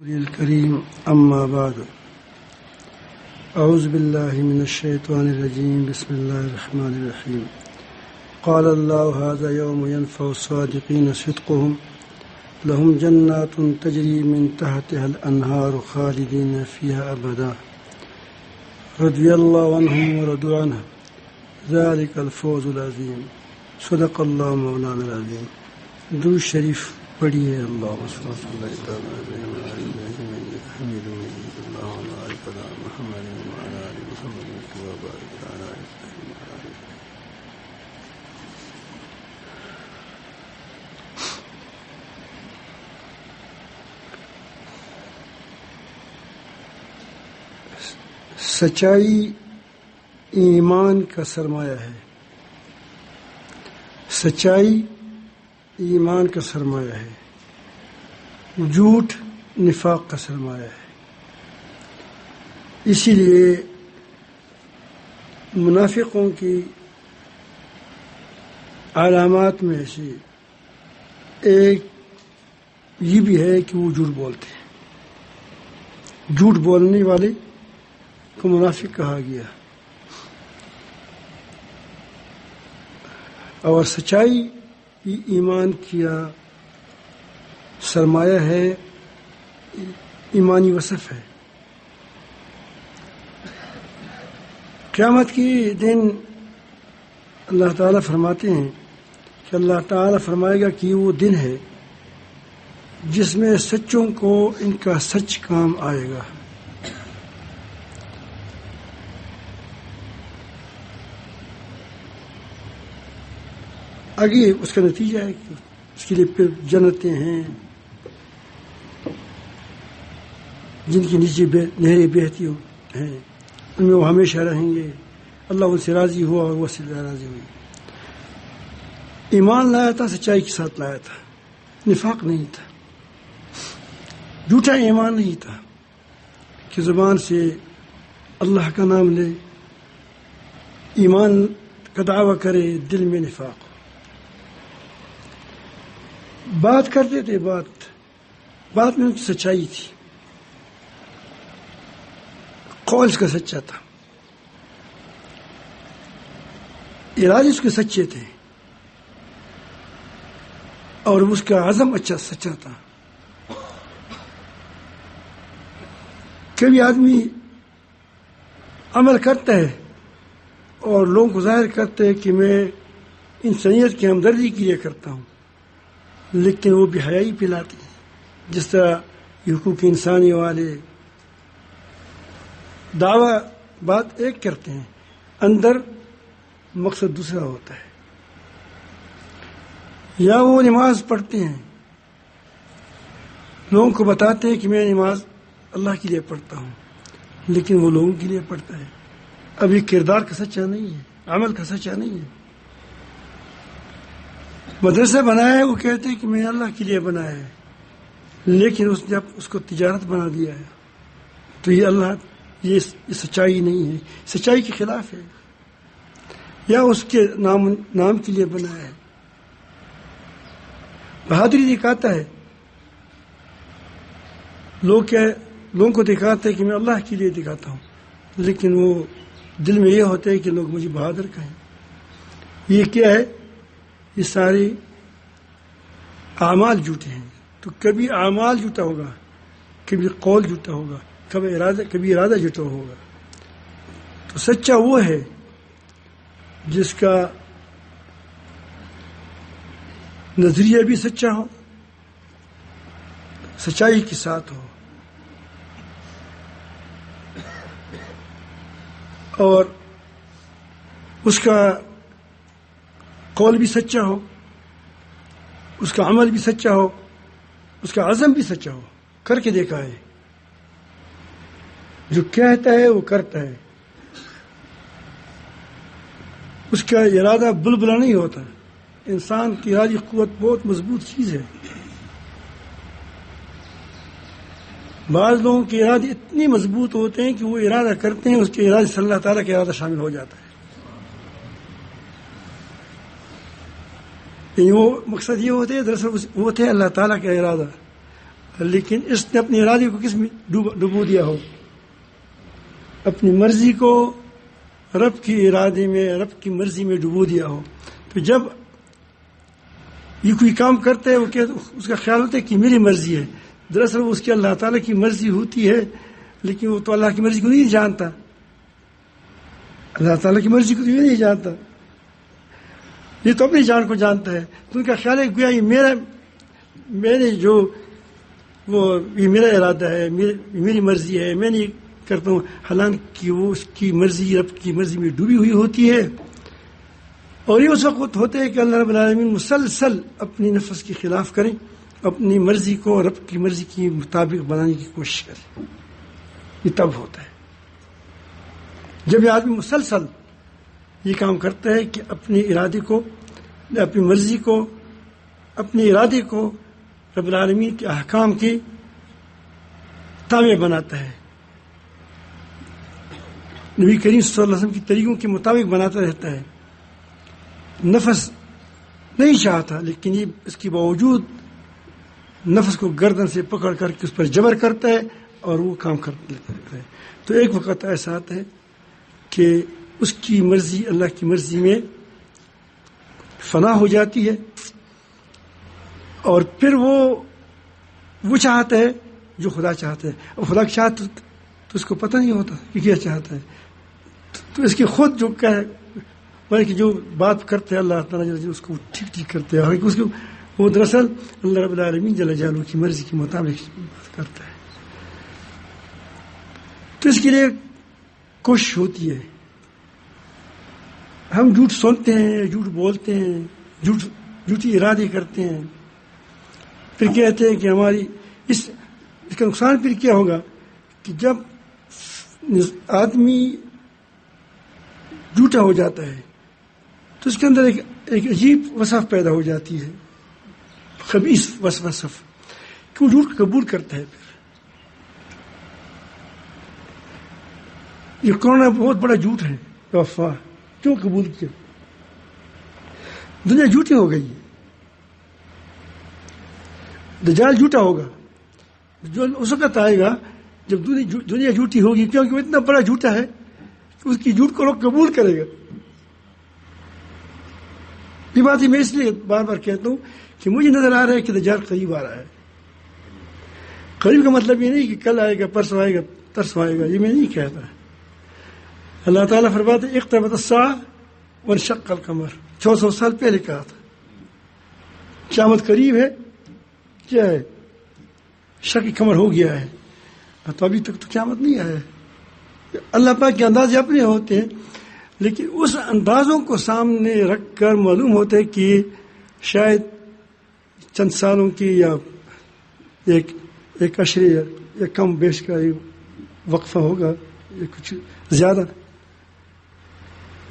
الكريم أما بعد أعوذ بالله من الشيطان الرجيم بسم الله الرحمن الرحيم قال الله هذا يوم ينفع الصادقين صدقهم لهم جنات تجري من تحتها الأنهار خالدين فيها أبدا رضي الله عنهم ورضوا عنه ذلك الفوز العظيم صدق الله مولانا العظيم. درود شریف پڑھیے. اللہ سچائی ایمان کا سرمایہ ہے. سچائی ایمان کا سرمایہ ہے. جھوٹ نفاق کا سرمایہ ہے. اسی لیے منافقوں کی علامات میں سے ایک یہ بھی ہے کہ وہ جھوٹ بولتے ہیں. جھوٹ بولنے والے کو منافق کہا گیا. اور سچائی ایمان کیا سرمایہ ہے، ایمانی وصف ہے. قیامت کے دن اللہ تعالیٰ فرماتے ہیں کہ اللہ تعالیٰ فرمائے گا کہ وہ دن ہے جس میں سچوں کو ان کا سچ کام آئے گا. آگے اس کا نتیجہ ہے کہ اس کے لیے پھر جنتیں ہیں جن کے نیچے نہریں بہتی ہیں، ان میں وہ ہمیشہ رہیں گے. اللہ ان سے راضی ہوا اور وہ سے راضی ہوئی. ایمان لایا تھا، سچائی کے ساتھ لایا تھا. نفاق نہیں تھا، جھوٹا ایمان نہیں تھا کہ زبان سے اللہ کا نام لے، ایمان کا دعویٰ کرے، دل میں نفاق ہو. بات کرتے تھے، بات میں ان کی سچائی تھی. قول اس کا سچا تھا، ارادے اس کے سچے تھے، اور اس کا عزم سچا تھا. کبھی آدمی عمل کرتا ہے اور لوگوں کو ظاہر کرتا ہے کہ میں انسانیت کی ہمدردی کے لیے کرتا ہوں، لیکن وہ بے حیائی پھیلاتی ہیں. جس طرح حقوق انسانی والے دعویٰ بات ایک کرتے ہیں، اندر مقصد دوسرا ہوتا ہے. یا وہ نماز پڑھتے ہیں، لوگوں کو بتاتے ہیں کہ میں نماز اللہ کے لیے پڑھتا ہوں، لیکن وہ لوگوں کے لیے پڑھتا ہے. اب یہ کردار کا سچا نہیں ہے، عمل کا سچا نہیں ہے. مدرسہ بنایا ہے، وہ کہتے ہیں کہ میں نے اللہ کے لیے بنایا ہے، لیکن جب اس کو تجارت بنا دیا ہے تو یہ سچائی نہیں ہے، سچائی کے خلاف ہے. یا اس کے نام کے لیے بنایا ہے، بہادری دکھاتا ہے، لوگوں کو دکھاتا ہے کہ میں اللہ کے لیے دکھاتا ہوں، لیکن وہ دل میں یہ ہوتا ہے کہ لوگ مجھے بہادر کہیں. یہ کیا ہے؟ یہ سارے اعمال جھوٹے ہیں. تو کبھی اعمال جھوٹا ہوگا، کبھی قول جھوٹا ہوگا، کبھی ارادہ جھوٹا ہوگا. تو سچا وہ ہے جس کا نظریہ بھی سچا ہو، سچائی کے ساتھ ہو، اور اس کا قول بھی سچا ہو، اس کا عمل بھی سچا ہو، اس کا عزم بھی سچا ہو. کر کے دیکھا ہے، جو کہتا ہے وہ کرتا ہے. اس کا ارادہ بلبلا نہیں ہوتا. انسان کی ارادی قوت بہت مضبوط چیز ہے. بعض لوگوں کے ارادے اتنی مضبوط ہوتے ہیں کہ وہ ارادہ کرتے ہیں، اس کے ارادے سے اللہ تعالیٰ کا ارادہ شامل ہو جاتا ہے. وہ مقصد یہ ہوتے ہیں، دراصل وہ تھے اللہ تعالیٰ کا ارادہ. لیکن اس نے اپنے ارادے کو کس میں ڈبو دیا ہو؟ اپنی مرضی کو رب کے ارادے میں، رب کی مرضی میں ڈبو دیا ہو. تو جب یہ کوئی کام کرتا ہے وہ اس کا خیال ہوتا ہے کہ میری مرضی ہے، دراصل وہ اس کی اللہ تعالیٰ کی مرضی ہوتی ہے، لیکن وہ تو اللہ کی مرضی کو نہیں جانتا، اللہ تعالیٰ کی مرضی کو تو یہ نہیں جانتا، یہ تو اپنی جان کو جانتا ہے. تو ان کا خیال ہے گویا یہ میرے جو یہ میرا ارادہ ہے، میری مرضی ہے، میں نہیں کرتا ہوں، حالانکہ وہ اس کی مرضی رب کی مرضی میں ڈوبی ہوئی ہوتی ہے. اور یہ اس وقت ہوتا ہے کہ اللہ رب العالمین مسلسل اپنی نفس کے خلاف کریں، اپنی مرضی کو رب کی مرضی کے مطابق بنانے کی کوشش کریں. یہ تب ہوتا ہے جب یہ آدمی مسلسل یہ کام کرتا ہے کہ اپنے ارادے کو، اپنی مرضی کو، اپنے ارادے کو رب العالمین کے احکام کے تابع بناتا ہے، نبی کریم صلی اللہ علیہ وسلم کی طریقوں کے مطابق بناتا رہتا ہے. نفس نہیں چاہتا، لیکن یہ اس کے باوجود نفس کو گردن سے پکڑ کر کے اس پر جبر کرتا ہے اور وہ کام کر لیتا ہے. تو ایک وقت ایسا آتا ہے کہ اس کی مرضی اللہ کی مرضی میں فنا ہو جاتی ہے، اور پھر وہ چاہتا ہے جو خدا چاہتا ہے. اور خدا کی چاہت تو اس کو پتہ نہیں ہوتا کہ کیا چاہتا ہے. تو اس کی خود جو کہ جو بات کرتے ہیں اللہ تعالیٰ اس کو ٹھیک ٹھیک کرتے ہیں، حالانکہ اس کو وہ دراصل اللہ رب العالمین جل جلالہ کی مرضی کے مطابق بات کرتا ہے. تو اس کے لیے کوشش ہوتی ہے. ہم جھوٹ سنتے ہیں، جھوٹ بولتے ہیں، جھوٹی ارادے کرتے ہیں، پھر کہتے ہیں کہ ہماری اس کا نقصان پھر کیا ہوگا کہ جب آدمی جھوٹا ہو جاتا ہے تو اس کے اندر ایک عجیب وصف پیدا ہو جاتی ہے، خبیث وصف، کہ وہ جھوٹ قبول کرتا ہے. پھر یہ کرونا بہت بڑا جھوٹ ہے، افواہ کیوں قبول کیا؟ دنیا جھوٹی ہو گئی ہے، دجال جھوٹا ہوگا، جو اس وقت آئے گا جب دنیا جھوٹی ہوگی، کیونکہ وہ اتنا بڑا جھوٹا ہے کہ اس کی جھوٹ کو لوگ قبول کرے گا. یہ بات میں اس لیے بار بار کہتا ہوں کہ مجھے نظر آ رہا ہے کہ دجال قریب آ رہا ہے. قریب کا مطلب یہ نہیں کہ کل آئے گا، پرسوں آئے گا، ترسوں آئے گا، یہ میں نہیں کہتا. اللہ تعالیٰ فرماتے ہیں اقتربت الساعہ وانشق القمر، 600 سال پہلے کہا تھا قیامت قریب ہے. کیا ہے؟ شق قمر ہو گیا ہے، تو ابھی تک تو قیامت نہیں آیا ہے. اللہ پاک کے انداز اپنے ہوتے ہیں، لیکن اس اندازوں کو سامنے رکھ کر معلوم ہوتا ہے کہ شاید چند سالوں کی یا ایک عشرے یا کم بیش کا وقفہ ہوگا یا کچھ زیادہ،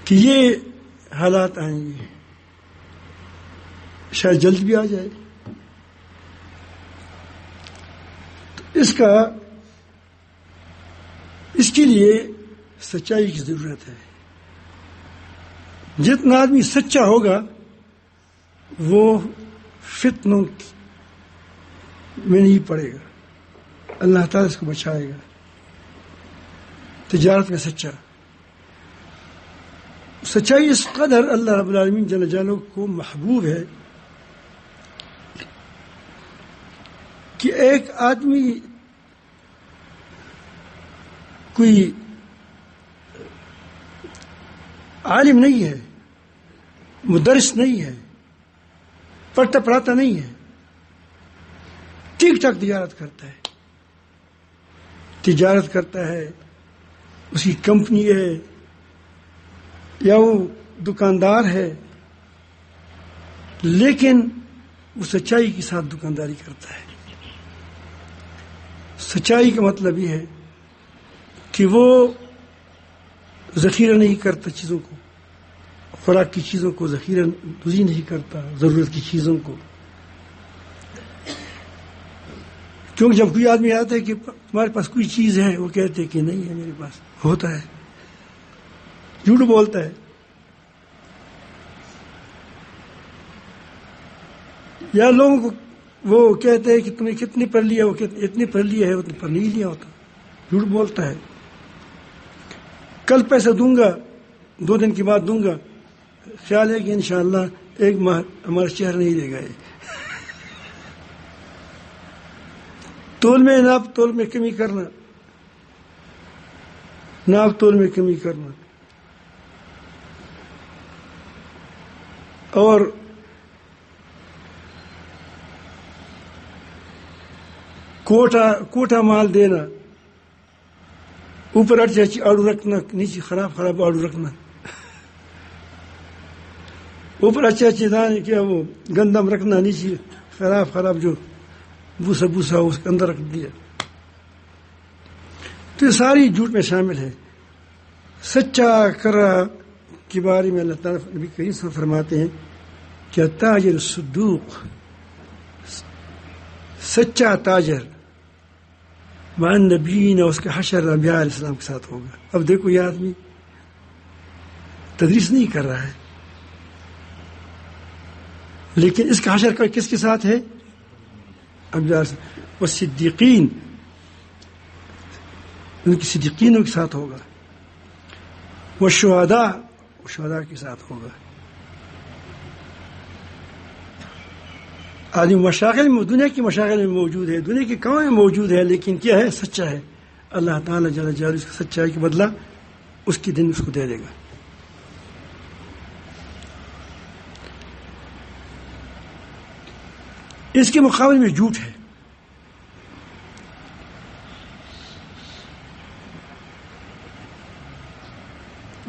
کہ یہ حالات آئیں گے، شاید جلد بھی آ جائے. تو اس کے لیے سچائی کی ضرورت ہے. جتنا آدمی سچا ہوگا وہ فتنوں میں نہیں پڑے گا، اللہ تعالیٰ اس کو بچائے گا. تجارت میں سچائی اس قدر اللہ رب العالمین جل جلالہ کو محبوب ہے کہ ایک آدمی کوئی عالم نہیں ہے، مدرس نہیں ہے، پڑھتا پڑھاتا نہیں ہے، ٹھیک ٹھاک تجارت کرتا ہے، اس کی کمپنی ہے یا وہ دکاندار ہے، لیکن وہ سچائی کے ساتھ دکانداری کرتا ہے. سچائی کا مطلب یہ ہے کہ وہ ذخیرہ نہیں کرتا چیزوں کو، خوراک کی چیزوں کو ذخیرہ دوزی نہیں کرتا، ضرورت کی چیزوں کو. کیونکہ جب کوئی آدمی آتا ہے کہ تمہارے پاس کوئی چیز ہے، وہ کہتے کہ نہیں ہے میرے پاس، ہوتا ہے، جھوٹ بولتا ہے. یا لوگوں کو وہ کہتے ہیں کہ تم نے کتنی پڑھ لیا، وہ اتنی پڑھ لیا ہے، اتنی پڑھ نہیں لیا ہوتا، جھوٹ بولتا ہے. کل پیسہ دوں گا، 2 دن کے بعد دوں گا، خیال ہے کہ انشاءاللہ 1 ماہ ہمارا چہرہ نہیں دے گا. تول میں ناپ تول میں کمی کرنا، ناپ تول میں کمی کرنا. اور کوٹا مال دینا، اوپر اچھی اچھی آڑو رکھنا، نیچے خراب آڑو رکھنا. اوپر اچھے دانے کیا وہ گندم رکھنا، نیچے خراب جو بوسا اس کے اندر رکھ دیا. تو یہ ساری جھوٹ میں شامل ہے. سچا کرا کے بارے میں اللہ تعالیٰ نبی کریم صلی اللہ علیہ وسلم فرماتے ہیں کہ تاجر الصدوق، سچا تاجر، وعن نبیین، اس کا حشر انبیاء علیہ السلام کے ساتھ ہوگا. اب دیکھو یہ آدمی تدریس نہیں کر رہا ہے، لیکن اس کا حشر کس کے ساتھ ہے؟ انبیاء علیہ السلام. والصدیقین، ان کی صدیقینوں کے ساتھ ہوگا. والشہداء، شہداء کے ساتھ ہوگا. آدمی مشاغل میں، دنیا کی مشاغل میں موجود ہے، دنیا کے کاموں میں موجود ہے، لیکن کیا ہے؟ سچا ہے. اللہ تعالیٰ جل جلالہ اس کا سچائی کے بدلہ اس کے دن اس کو دے دے گا. اس کے مقابلے میں جھوٹ ہے.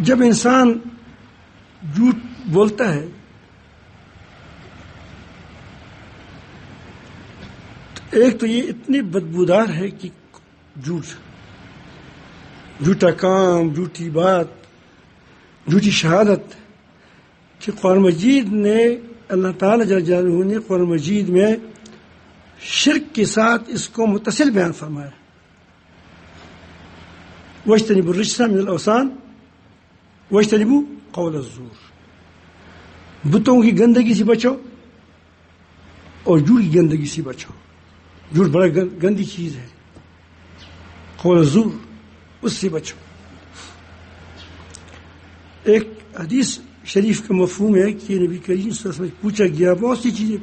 جب انسان جھوٹ بولتا ہے تو ایک تو یہ اتنی بدبودار ہے کہ جھوٹا کام، جھوٹی بات، جھوٹی شہادت، کہ قرآن مجید نے، اللہ تعالیٰ جل جلالہ نے قرآن مجید میں شرک کے ساتھ اس کو متصل بیان فرمایا. وَاجْتَنِبُوا الرِّجْسَ مِنَ الْأَوْثَانِ وَاجْتَنِبُوا قَوْلَ الزُّورِ. بتوں کی گندگی سے بچو اور جھوٹ کی گندگی سے بچو. جھوٹ بڑا گندی چیز ہے. قول الزور، اس سے بچو. ایک حدیث شریف کا مفہوم ہے کہ نبی کریم صلی اللہ علیہ وسلم پوچھا گیا بہت سی چیزیں،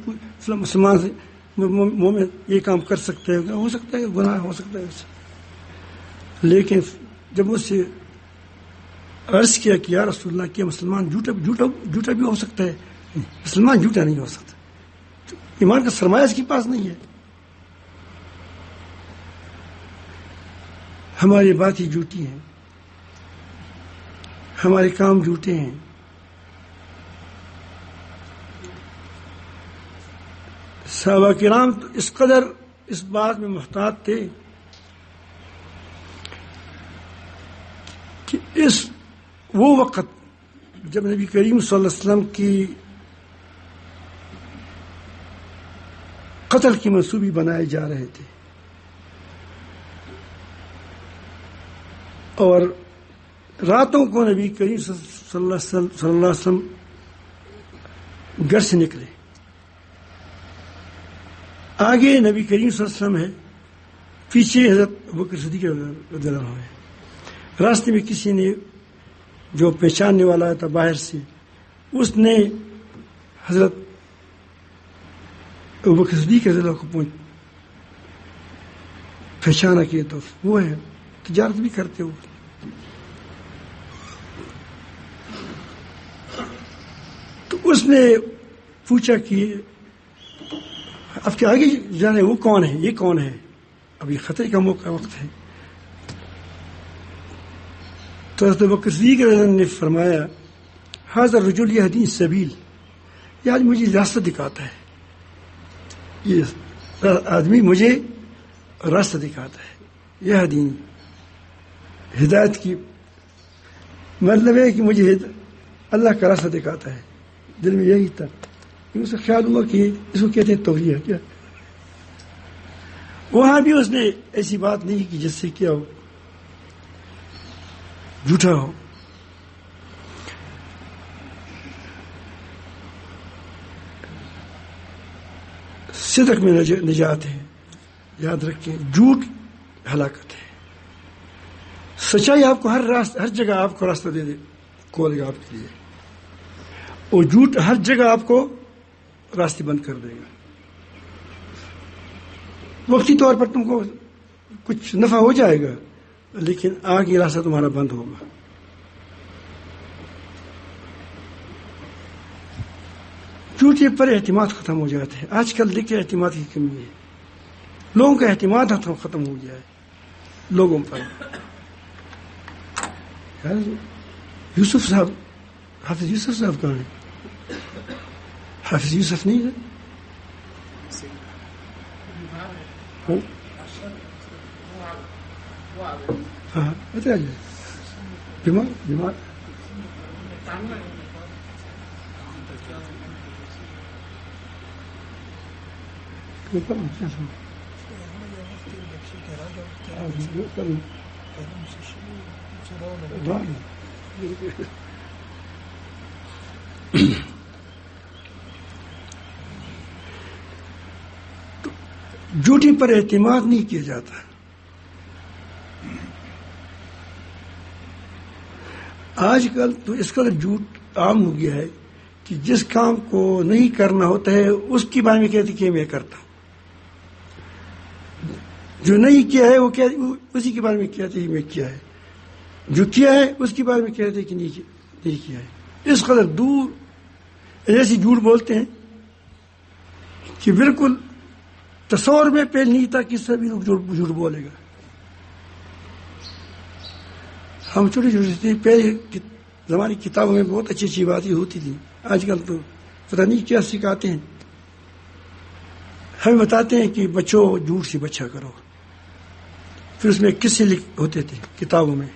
مسلمان سے مومن یہ کام کر سکتے ہیں، ہو سکتا ہے گناہ ہو سکتا ہے اس سے، لیکن جب اس سے عرض کیا کہ یا رسول اللہ کیا مسلمان جھوٹا بھی ہو سکتا ہے؟ مسلمان جھوٹا نہیں ہو سکتا. ایمان کا سرمایہ اس کے پاس نہیں ہے. ہماری باتیں جھوٹی ہیں، ہمارے کام جھوٹے ہیں. صحابہ کرام تو اس قدر اس بات میں محتاط تھے کہ وہ وقت جب نبی کریم صلی اللہ علیہ وسلم کی قتل کی منصوبی بنائے جا رہے تھے اور راتوں کو نبی کریم صلی اللہ علیہ وسلم گھر سے نکلے. آگے نبی کریم صلی اللہ علیہ وسلم ہے، پیچھے حضرت ابوبکر صدیق رضی اللہ عنہ ہے. راستے میں کسی نے جو پہچاننے والا تھا باہر سے، اس نے حضرت ابوبکر صدیق رضی اللہ کو پہچانا کہ تو وہ ہے، تجارت بھی کرتے ہو. تو اس نے پوچھا کہ اب کے آگے جانے وہ کون ہے، یہ کون ہے؟ ابھی خطرے کا موقع وقت ہے. تو حضرت ابوبکر صدیق رضی اللہ عنہ نے فرمایا ھذا الرجل یہدی السبیل، یہ آدمی مجھے راستہ دکھاتا ہے، یہ آدمی مجھے راستہ دکھاتا ہے. یہدی، ہدایت کی مطلب ہے کہ مجھے اللہ کا راستہ دکھاتا ہے. دل میں یہی تھا. اسے خیال ہوا کہ اس کو کہتے ہیں توحید کیا. وہاں بھی اس نے ایسی بات نہیں کی جس سے کیا ہو جھوٹا ہو. صدق میں نجات ہے. یاد رکھیں جھوٹ ہلاکت ہے. سچائی آپ کو ہر جگہ آپ کو راستہ دے دے کھولے گا آپ کے لیے، اور جھوٹ ہر جگہ آپ کو راستے بند کر دے گا. وقتی طور پر تم کو کچھ نفع ہو جائے گا، لیکن آگے راستہ تمہارا بند ہوگا. جھوٹے پر اعتماد ختم ہو جاتا ہے. آج کل دیکھیں اعتماد کی کمی ہے، لوگوں کا اعتماد ختم ہو گیا ہے لوگوں پر. یوسف صاحب، حافظ یوسف صاحب کہاں ہیں؟ حافظ یوسف نہیں ہے؟ ہاں بتا جائے بیمار جھوٹی پر اعتماد نہیں کیا جاتا. آج کل تو اس قدر جھوٹ عام ہو گیا ہے کہ جس کام کو نہیں کرنا ہوتا ہے اس کے بارے میں کہتے کہ میں کرتا ہوں، جو نہیں کیا ہے وہ اسی کے بارے میں کہتے ہیں میں کیا ہے، جو کیا ہے اس کے بارے میں کہتے ہیں کہ نہیں کیا ہے. اس قدر دور ایسی جھوٹ بولتے ہیں کہ بالکل تصور میں پہل نہیں تھا کہ سبھی لوگ جھوٹ بولے گا. ہم چھوٹے چھوٹے تھے پہلے زمانے کی کتابوں میں بہت اچھی اچھی باتیں ہوتی تھیں. آج کل تو پتہ نہیں کیا سکھاتے ہیں. ہمیں بتاتے ہیں کہ بچوں جھوٹ سے بچا کرو، پھر اس میں قصے ہوتے تھے کتابوں میں.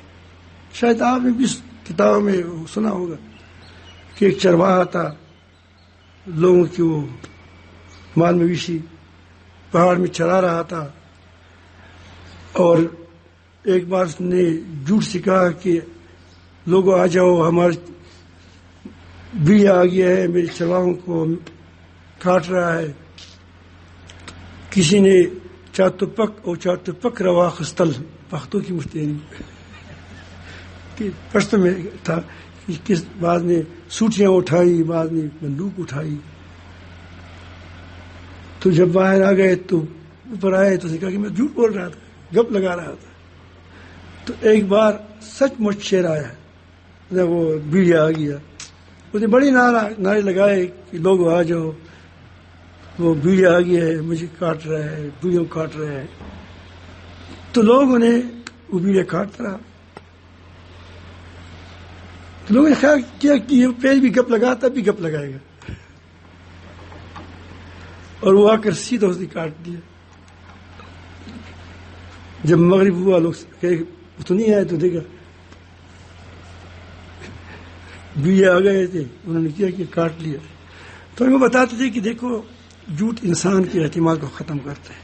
شاید آپ نے بھی کتابوں میں سنا ہوگا کہ ایک چرواہا تھا، لوگوں کی وہ مال مویشی پہاڑ میں چلا رہا تھا، اور ایک بار اس نے جھوٹ سے کہا کہ لوگوں آ جاؤ، ہمارا بھیڑ آ گیا ہے، میرے چرواہوں کو کاٹ رہا ہے. کسی نے چاتپک روا خستل پختوں کی مشتری پشتوں میں تھا، کس بعد نے سوٹیاں اٹھائی، بعد نے بندوق اٹھائی. تو جب باہر آ گئے تو اوپر آئے تو اس نے کہا کہ میں جھوٹ بول رہا تھا، گپ لگا رہا تھا. تو ایک بار سچ مچ شیر آیا، جب وہ بیڑیا آ گیا، اس نے بڑی نعرے لگائے کہ لوگ آ جاؤ، وہ بیڑیا آ گیا ہے، مجھے کاٹ رہا ہے، بیڑیوں کاٹ رہا ہے. تو لوگوں نے وہ بیڑیا کاٹتا رہا. تو لوگوں نے خیال کیا کہ یہ پہلے بھی گپ لگاتا بھی گپ لگائے گا، اور وہ آ کر سیدھا اس نے کاٹ دیا. جب مغرب ہوا لوگ تو نہیں آئے تو دیکھا بیڑیا آ گئے تھے، انہوں نے کیا کہ کاٹ لیا. تو ہم بتاتے تھے کہ دیکھو جھوٹ انسان کے اعتماد کو ختم کرتا ہے.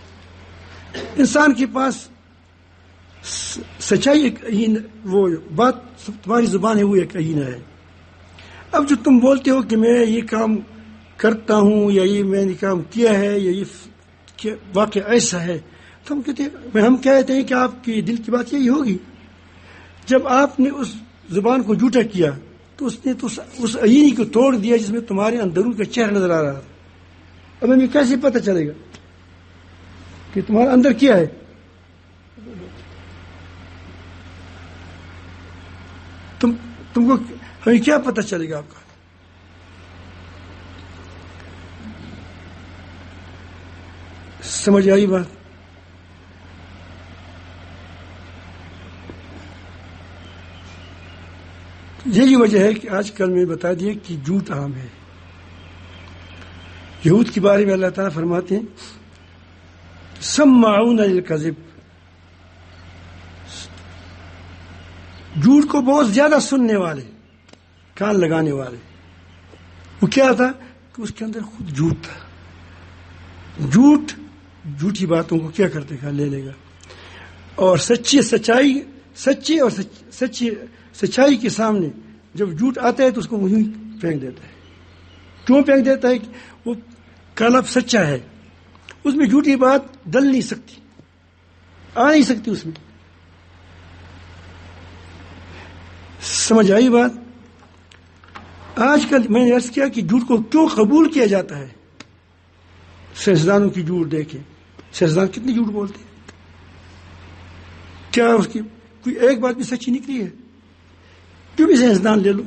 انسان کے پاس سچائی ایک وہ بات تمہاری زبان ہے، وہ ایک آئینہ ہے. اب جو تم بولتے ہو کہ میں یہ کام کرتا ہوں، یا یہ میں نے کام کیا ہے، یا یہ واقعہ ایسا ہے، تو ہم کہتے ہیں کہ آپ کی دل کی بات یہی ہوگی. جب آپ نے اس زبان کو جھوٹا کیا تو اس نے تو اس آئینے کو توڑ دیا جس میں تمہارے اندرون کا چہرہ نظر آ رہا تھا. اب ہمیں کیسے پتہ چلے گا کہ تمہارا اندر کیا ہے؟ تم کو ہمیں کیا پتہ چلے گا آپ کا؟ سمجھ آئی بات؟ یہی وجہ ہے کہ آج کل میں بتا دیا کہ جھوٹ عام ہے. یہود کے بارے میں اللہ تعالیٰ فرماتے ہیں سماعون للکذب، جھوٹ کو بہت زیادہ سننے والے، کان لگانے والے. وہ کیا تھا کہ اس کے اندر خود جھوٹ تھا. جھوٹی باتوں کو کیا کرتے گا، لے لے گا، اور سچائی کے سامنے جب جھوٹ آتا ہے تو اس کو وہیں پھینک دیتا ہے. کیوں پھینک دیتا ہے؟ کہ وہ کلب سچا ہے، اس میں جھوٹی بات ڈل نہیں سکتی، آ نہیں سکتی اس میں. سمجھ آئی بات؟ آج کل میں نے عرض کیا کہ جھوٹ کو کیوں قبول کیا جاتا ہے. سیاستدانوں کی جھوٹ دیکھیں، سیاستدان کتنے جھوٹ بولتے ہیں. کیا اس کی کوئی ایک بات بھی سچی نکلی ہے؟ کیوں بھی سیاستدان لے لو.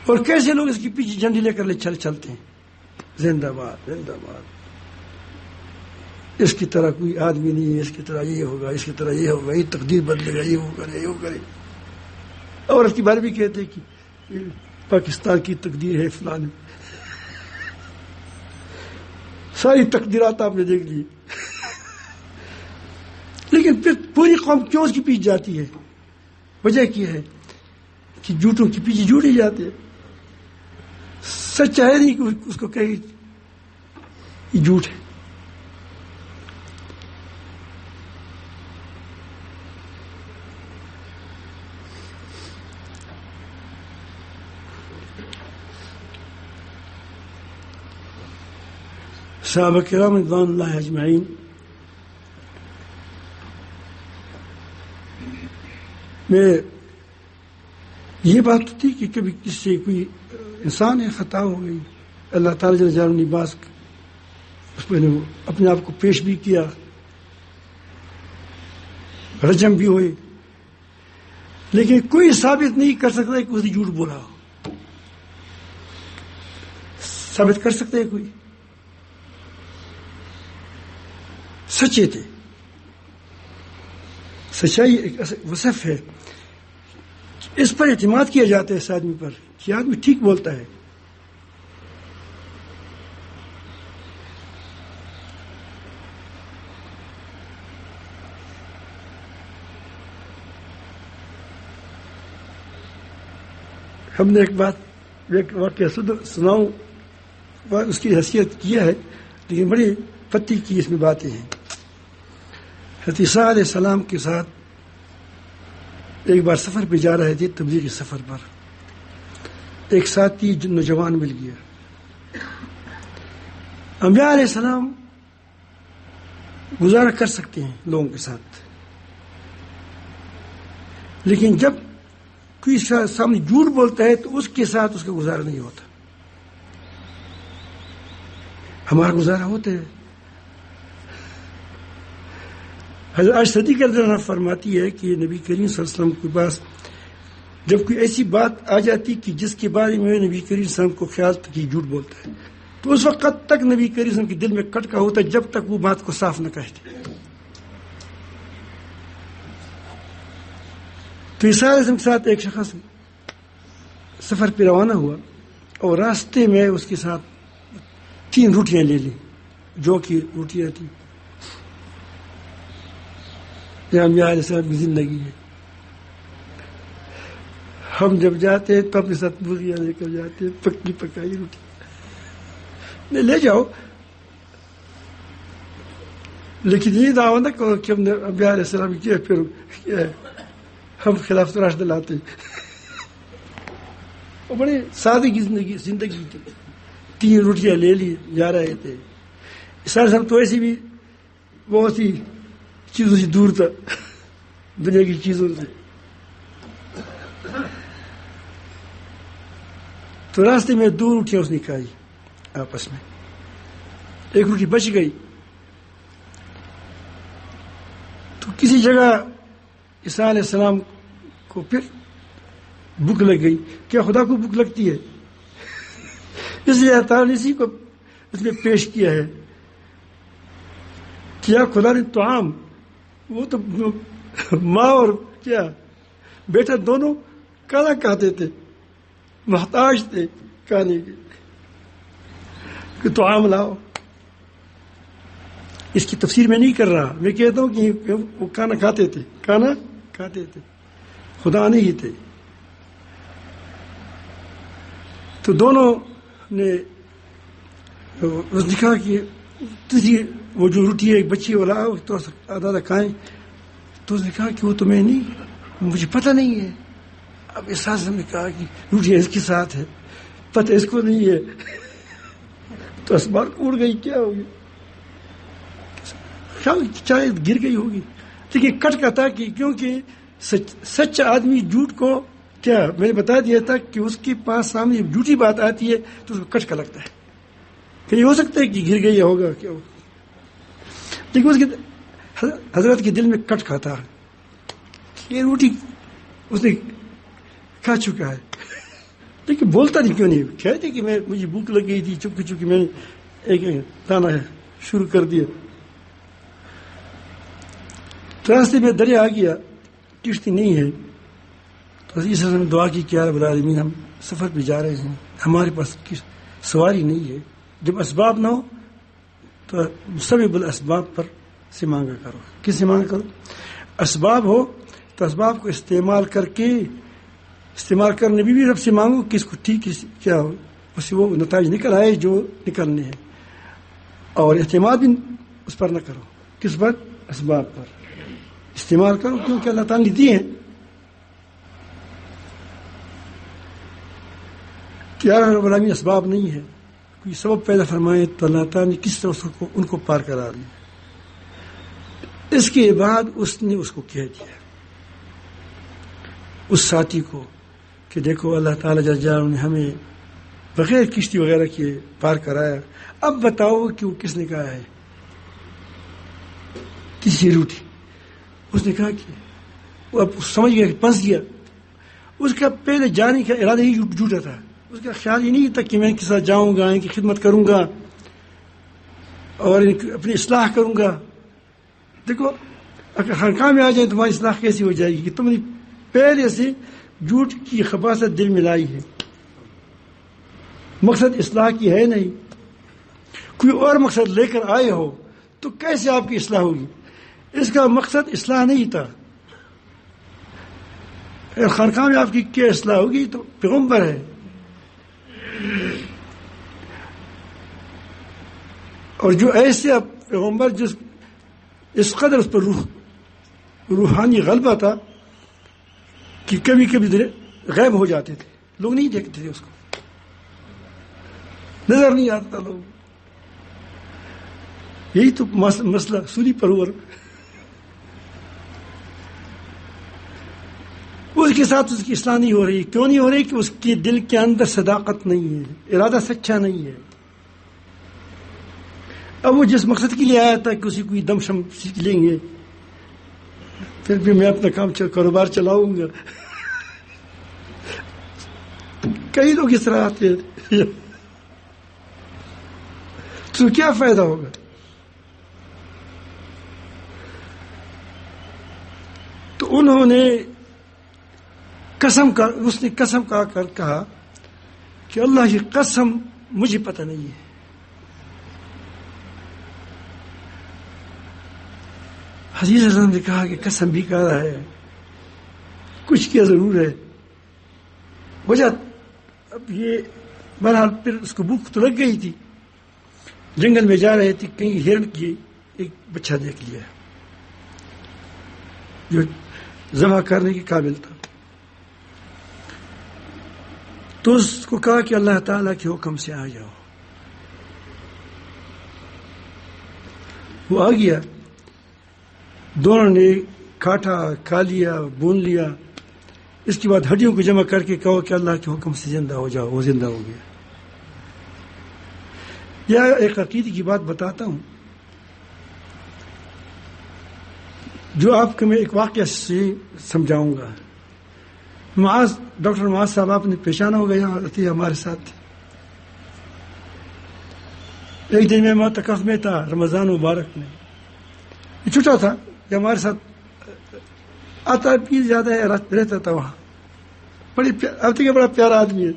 اور کیسے لوگ اس کے پیچھے جھنڈی لے کر چلتے ہیں، زندہ باد زندہ باد، اس کی طرح کوئی آدمی نہیں ہے، اس کی طرح یہ ہوگا، اس کی طرح یہ ہوگا، یہ تقدیر بدلے گا، یہ وہ کرے یہ وہ کرے. اور اس کے بارے بھی کہتے ہیں کہ پاکستان کی تقدیر ہے فلان. ساری تقدیرات آپ نے دیکھ لی، لیکن پھر پوری قوم کیوں اس کے پیچھے جاتی ہے؟ وجہ کیا ہے کہ جھوٹوں کے پیچھے جھوٹ ہی جاتے ہیں. سچ ہے نہیں کہ اس کو کہے یہ جھوٹ ہے. صحابہ کرام رضوان اللہ اجمعین میں یہ بات تھی کہ کبھی کسی سے کوئی انسان ہے خطا ہو گئی، اللہ تعالیٰ جل جلالہ نے باز اس میں نے اپنے آپ کو پیش بھی کیا، رجم بھی ہوئے، لیکن کوئی ثابت نہیں کر سکتا کہ اس نے جھوٹ بولا ہو. ثابت کر سکتے ہیں کوئی؟ سچے تھے. سچائی ایک وصف ہے، اس پر اعتماد کیا جاتا ہے اس آدمی پر کہ آدمی ٹھیک بولتا ہے. ہم نے ایک واقعہ سناؤں، اس کی حیثیت کیا ہے، لیکن بڑی پتی کی اس میں باتیں ہیں. حضرت عیسیٰ علیہ السلام کے ساتھ ایک بار سفر پہ جا رہے تھے، تبلیغی سفر پر. ایک ساتھی نوجوان مل گیا. انبیاء علیہ السلام گزارا کر سکتے ہیں لوگوں کے ساتھ، لیکن جب کوئی سامنے جھوٹ بولتا ہے تو اس کے ساتھ اس کا گزارا نہیں ہوتا. ہمارا گزارا ہوتا ہے. حضرت صدیقہ رضی اللہ عنہ فرماتی ہے کہ نبی کریم صلی اللہ علیہ وسلم کے پاس جب کوئی ایسی بات آ جاتی کہ جس کے بارے میں نبی کریم صلی اللہ علیہ وسلم کو خیال تھا کہ جھوٹ بولتا ہے، تو اس وقت تک نبی کریم صلی اللہ علیہ وسلم کے دل میں کٹکا ہوتا ہے جب تک وہ بات کو صاف نہ کہتے. تو عیسیٰ علیہ السلام کے ساتھ ایک شخص سفر پہ روانہ ہوا اور راستے میں اس کے ساتھ 3 روٹیاں لے لی، جو کی روٹیاں تھیں. یہ انبیاء علیہ السلام کی زندگی ہے. ہم جب جاتے ہیں تو اپنے ساتھ بوریاں لے کر جاتے ہیں، پکی پکائی روٹی نہیں لے جاؤ، لیکن یہ دعویٰ نہ کرو کہ ہم نے انبیاء علیہ السلام کیا پھر ہم خلاف تراش دلاتے ہیں. اور بڑی سادگی زندگی تھی. 3 روٹیاں لے لی جا رہے تھے. سر سب تو ایسی بھی بہت ہی چیزوں سے دور تھا، دنیا کی چیزوں سے. تو راستے میں 2 روٹیاں اس نے کھائی آپس میں، ایک روٹی بچ گئی. تو کسی جگہ عیسیٰ علیہ السلام کو پھر بھوک لگ گئی. کیا خدا کو بھوک لگتی ہے؟ اس لیے اللہ تعالیٰ نے اسی کو اس میں پیش کیا ہے. کیا خدا نے طعام، وہ تو ماں اور کیا بیٹا دونوں کھانا کھاتے تھے، محتاج تھے کھانے کے، کہ طعام لاؤ. اس کی تفسیر میں نہیں کر رہا، میں کہتا ہوں کہ وہ کھانا کھاتے تھے، خدا نہیں تھے. تو دونوں نے اس نے کہا کہ تجھے وہ جو روٹی ایک بچی والا تو آدھا کھائیں. تو اس نے کہا کہ وہ تمہیں نہیں، مجھے پتہ نہیں ہے. اب احساس نے کہا کہ روٹی اس کے ساتھ ہے، پتہ اس کو نہیں ہے. تو اسباب اڑ گئی، کیا ہوگی؟ شاید گر گئی ہوگی، لیکن کٹ کا تھا کہ کیونکہ سچا آدمی جھوٹ کو کیا میں نے بتا دیا تھا کہ اس کے پاس سامنے جھوٹی بات آتی ہے تو اس کو کٹ کا لگتا ہے کہ یہ ہو سکتا ہے کہ گر گئی ہوگا کیا ہوگا، لیکن اس کے حضرت کے دل میں کٹ کا تھا، یہ روٹی اس نے کھا چکا ہے، لیکن بولتا نہیں کیوں نہیں، کہتے کہ مجھے بھوک لگ گئی تھی، چپکی چپکی میں نے ایک دانا شروع کر دیا، راستے میں دریا آ گیا، کشتی نہیں ہے، تو اس نے دعا کی کہ یا رب العالمین ہم سفر پہ جا رہے ہیں، ہمارے پاس سواری نہیں ہے، جب اسباب نہ ہو تو سبب الاسباب پر سے مانگا کرو، کس سے مانگا کرو؟ اسباب ہو تو اسباب کو استعمال کرنے بھی رب سے مانگو کہ اس کو ٹھیک کیا ہو، اس سے وہ نتائج نکل آئے جو نکلنے ہیں، اور اعتماد بھی اس پر نہ کرو، کس پر؟ اسباب پر استعمال کرو، کیونکہ اللہ تعالیٰ نے دیے ہیں، کیا رب العالمین اسباب نہیں ہے، کوئی سبب پیدا فرمائے تو اللہ تعالیٰ نے کس طرح ان کو پار کرا دیا، اس کے بعد اس نے اس کو کہہ دیا اس ساتھی کو کہ دیکھو اللہ تعالیٰ جل جلالہ نے ہمیں بغیر کشتی وغیرہ کے پار کرایا، اب بتاؤ کہ وہ کس نے کہا ہے، کسی روٹی، اس نے کہا کہ وہ اب سمجھ گیا کہ پھنس گیا، اس کا پہلے جانے کا ارادہ ہی جھوٹا تھا، اس کا خیال ہی نہیں تھا کہ میں ان کے ساتھ جاؤں گا، ان کی خدمت کروں گا اور اپنی اصلاح کروں گا، دیکھو اگر خانقاہ میں آ جائیں تمہاری اصلاح کیسی ہو جائے گی کہ تم نے پہلے سے جھوٹ کی خباثت دل میں لائی ہے، مقصد اصلاح کی ہے نہیں، کوئی اور مقصد لے کر آئے ہو تو کیسے آپ کی اصلاح ہوگی؟ اس کا مقصد اصلاح نہیں تھا، اگر خانقاہ میں آپ کی کیا اصلاح ہوگی؟ تو پیغمبر ہے، اور جو ایسے پیغمبر جس اس قدر اس پر روحانی غلبہ تھا کہ کبھی کبھی غائب ہو جاتے تھے، لوگ نہیں دیکھتے تھے، اس کو نظر نہیں آتا لوگ، یہی تو مسئلہ سولی پرور، اس کے ساتھ اس کی اصلاح نہیں ہو رہی، کیوں نہیں ہو رہی؟ کہ اس کے دل کے اندر صداقت نہیں ہے، ارادہ سچا نہیں ہے، اب وہ جس مقصد کے لیے آیا تھا کہ اسی کوئی دم شم سیکھ لیں گے، پھر بھی میں اپنا کاروبار چلاؤں گا، کئی لوگ اس طرح آتے ہیں، تو کیا فائدہ ہوگا؟ تو انہوں نے اس نے قسم کھا کر کہا کہ اللہ کی قسم مجھے پتہ نہیں ہے، حضرت صلی اللہ علیہ وسلم نے کہا کہ قسم بھی کہہ رہا ہے، کچھ کیا ضرور ہے، وجہ اب یہ بہرحال پھر اس کو بھوک تو لگ گئی تھی، جنگل میں جا رہے تھے، کہیں ہرن کی ایک بچہ دیکھ لیا جو ذبح کرنے کے قابل تھا، تو اس کو کہا کہ اللہ تعالیٰ کے حکم سے آ جاؤ، وہ آ گیا، دونوں نے کاٹا، کھا لیا، بون لیا، اس کے بعد ہڈیوں کو جمع کر کے کہو کہ اللہ کے حکم سے زندہ ہو جاؤ، وہ زندہ ہو گیا۔ یا ایک عقیدے کی بات بتاتا ہوں جو آپ کو میں ایک واقعہ سے سمجھاؤں گا۔ ڈاکٹر معاذ صاحب آپ نے پہچانا ہوگا، یہاں تھے ہمارے ساتھ، ایک دن میں معتکف میں تھا رمضان مبارک میں، یہ چھوٹا تھا، یہ ہمارے ساتھ آتا بھی زیادہ ہے، رہتا تھا وہاں، بڑا پیارا آدمی ہے،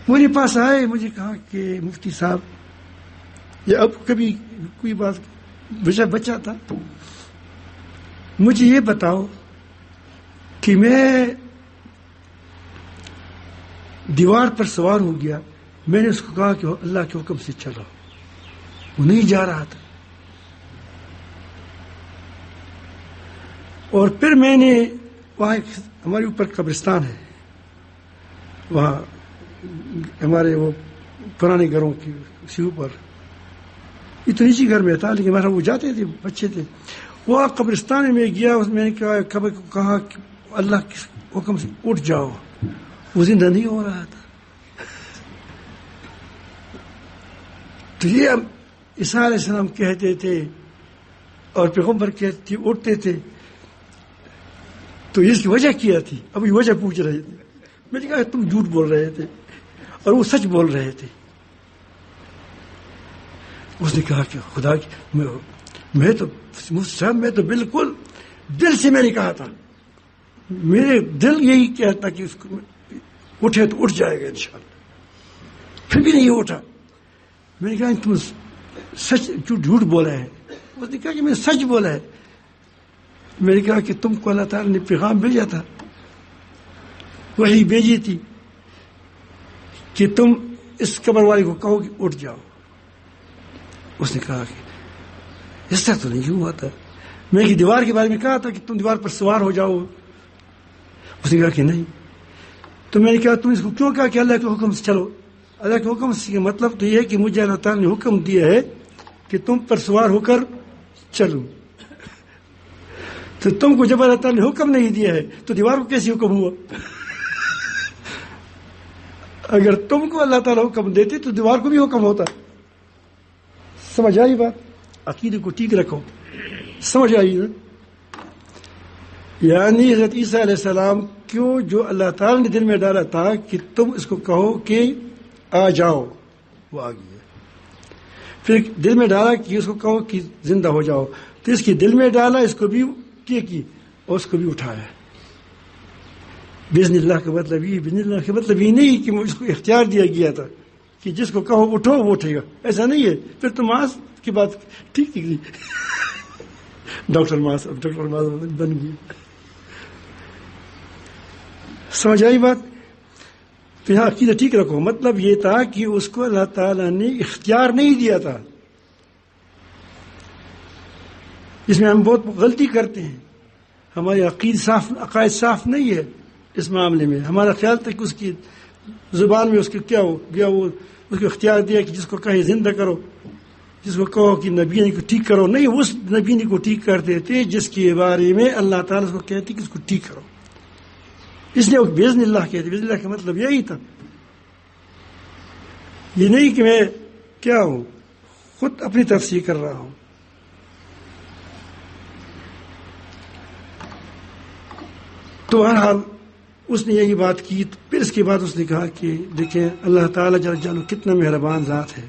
میرے پاس آئے، مجھے کہا کہ مفتی صاحب یہ اب کبھی کوئی بات بچہ تھا، مجھے یہ بتاؤ کہ میں دیوار پر سوار ہو گیا، میں نے اس کو کہا کہ اللہ کے حکم سے چلو، وہ نہیں جا رہا تھا، اور پھر میں نے وہاں ہمارے اوپر قبرستان ہے، وہاں ہمارے وہ پرانے گھروں کی اسی اوپر، یہ تو نجی گھر میں تھا لیکن ہمارا وہ جاتے تھے، بچے تھے. وہ قبرستان میں گیا، اس میں نے کہا کہ اللہ کے حکم سے اٹھ جاؤ، وہ زندہ نہیں ہو رہا تھا. تو یہ عیسیٰ علیہ السلام کہتے تھے اور پیغمبر کہتے تھے اٹھتے تھے، تو اس کی وجہ کیا تھی؟ اب یہ وجہ پوچھ رہے تھے. میں نے کہا تم جھوٹ بول رہے تھے اور وہ سچ بول رہے تھے. اس نے کہا کہ خدا کی میں تو بالکل دل سے میں نے کہا تھا، میرے دل یہی کہتا کہ اس کو اٹھے تو اٹھ جائے گا انشاءاللہ، پھر بھی نہیں اٹھا. میں نے کہا تم سچ جھوٹ بولا ہے. اس نے کہا کہ میں سچ بولا ہے. میں نے کہا کہ تم کو اللہ تعالیٰ نے پیغام بھیجا تھا، وہی بھیجی تھی کہ تم اس قبر والے کو کہو کہ اٹھ جاؤ. اس نے کہا کہ اس طرح تو نہیں ہوا تھا. میں کہ دیوار کے بارے میں کہا تھا کہ تم دیوار پر سوار ہو جاؤ. اس نے کہا کہ نہیں. تو میں نے کہا تم اس کو کیوں کہا کہ اللہ کے حکم سے چلو؟ اللہ کے حکم سے کا مطلب تو یہ ہے کہ مجھے اللہ تعالیٰ نے حکم دیا ہے کہ تم پر سوار ہو کر چلو. تو تم کو جب اللہ تعالیٰ نے حکم نہیں دیا ہے تو دیوار کو کیسے حکم ہوا؟ اگر تم کو اللہ تعالیٰ حکم دیتے تو دیوار کو بھی حکم ہوتا. سمجھ آئی بات؟ عقیدے کو ٹھیک رکھو. سمجھ آئی نا؟ یعنی حضرت عیسیٰ علیہ السلام کیوں جو اللہ تعالیٰ نے دل میں ڈالا تھا کہ تم اس کو کہو کہ آ جاؤ، وہ آ گیا. پھر دل میں ڈالا کہ اس کو کہو کہ زندہ ہو جاؤ، تو اس کی دل میں ڈالا، اس کو بھی کی اور اس کو بھی اٹھایا. باذن اللہ کا مطلب یہ، باذن اللہ کا مطلب یہ نہیں کہ اس کو اختیار دیا گیا تھا کہ جس کو کہو اٹھو وہ اٹھے گا، ایسا نہیں ہے. پھر تو ماس کی بات ٹھیک نکلی. ڈاکٹر ماس بن گئی. سمجھ آئی بات؟ تو یہاں عقیدہ ٹھیک رکھو. مطلب یہ تھا کہ اس کو اللہ تعالیٰ نے اختیار نہیں دیا تھا. اس میں ہم بہت غلطی کرتے ہیں. ہماری عقائد صاف نہیں ہے اس معاملے میں. ہمارا خیال تھا کہ اس کی زبان میں اس کے کیا ہو گیا، وہ اس کو اختیار دیا کہ جس کو کہے زندہ کرو، جس کو کہو کہ نبی کو ٹھیک کرو. نہیں، اس نبی کو ٹھیک کرتے تھے جس کے بارے میں اللہ تعالیٰ اس کو کہتے کہ اس کو ٹھیک کرو. اس لیے وہ باذن اللہ کہتے. باذن اللہ کا مطلب یہی تھا. یہ نہیں کہ میں کیا ہوں خود اپنی طرف سے کر رہا ہوں. تو ہر حال اس نے یہی بات کی. پھر اس کے بعد اس نے کہا کہ دیکھیں اللہ تعالیٰ جل جلالہ کتنا مہربان ذات ہے.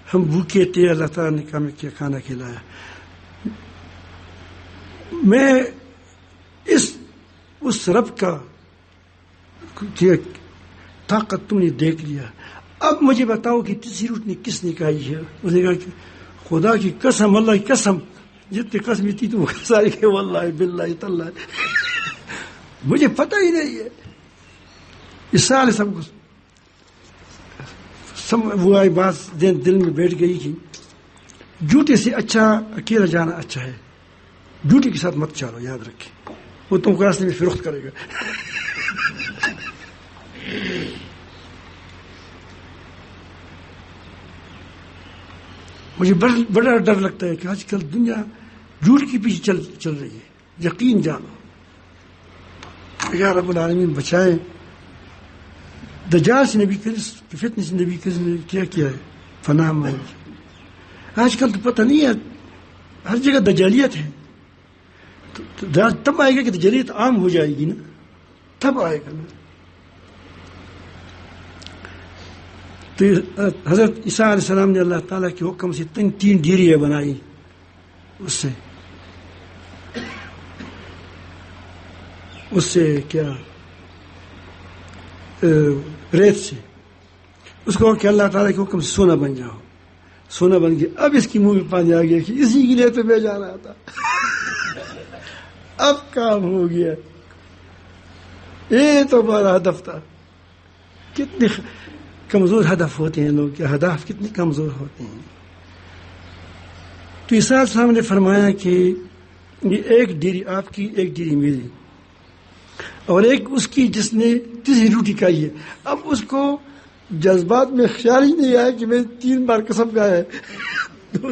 ہم بھوکے تھے، اللہ تعالیٰ نے ہمیں کیا کھانا کھلایا. میں اس رب کا طاقت تم نے دیکھ لیا. اب مجھے بتاؤ کہ تیسری روٹی کس نے کھائی ہے؟ اس نے کہا کہ خدا کی قسم، اللہ کی قسم، جتنی قسم تھی تم ساری کہ واللہ باللہ تاللہ مجھے پتہ ہی نہیں ہے. اس سال سب کچھ وہ آئی بات دل میں بیٹھ گئی کہ جوتے سے اچھا اکیلا جانا اچھا ہے. جوتے کے ساتھ مت چلو، یاد رکھیں، وہ تم کو راستے میں فروخت کرے گا. مجھے بڑا ڈر لگتا ہے کہ آج کل دنیا جھوٹ کے پیچھے چل رہی ہے. یقین جانو، یا رب العالمین بچائیں. دجال سے نبی کریم، فتنے سے نبی کریم نے کیا ہے فنا مانگی. آج کل تو پتہ نہیں ہے، ہر جگہ دجالیت ہے. تب آئے گا کہ دجالیت عام ہو جائے گی نا، تب آئے گا نا. تو حضرت عیسیٰ علیہ السلام نے اللہ تعالیٰ کے حکم سے 3 ڈیریاں بنائی. اس سے کیا ریت سے اس کو کہ اللہ تعالیٰ کے حکم سے سونا بن جاؤ. سونا بن گیا. اب اس کی منہ میں پانی آ گیا کہ اسی کے لیے تو میں جا رہا تھا. اب کام ہو گیا. یہ تو بڑا ہدف تھا. کتنے کمزور ہدف ہوتے ہیں لوگ، کے ہدف کتنے کمزور ہوتے ہیں. تو عیسیٰ علیہ السلام نے فرمایا کہ یہ 1 ڈیری آپ کی، 1 ڈیری میری. اور ایک اس کی جس نے تیسری روٹی کھائی ہے. اب اس کو جذبات میں خیال ہی نہیں آیا کہ میں 3 بار قسم کھایا ہے.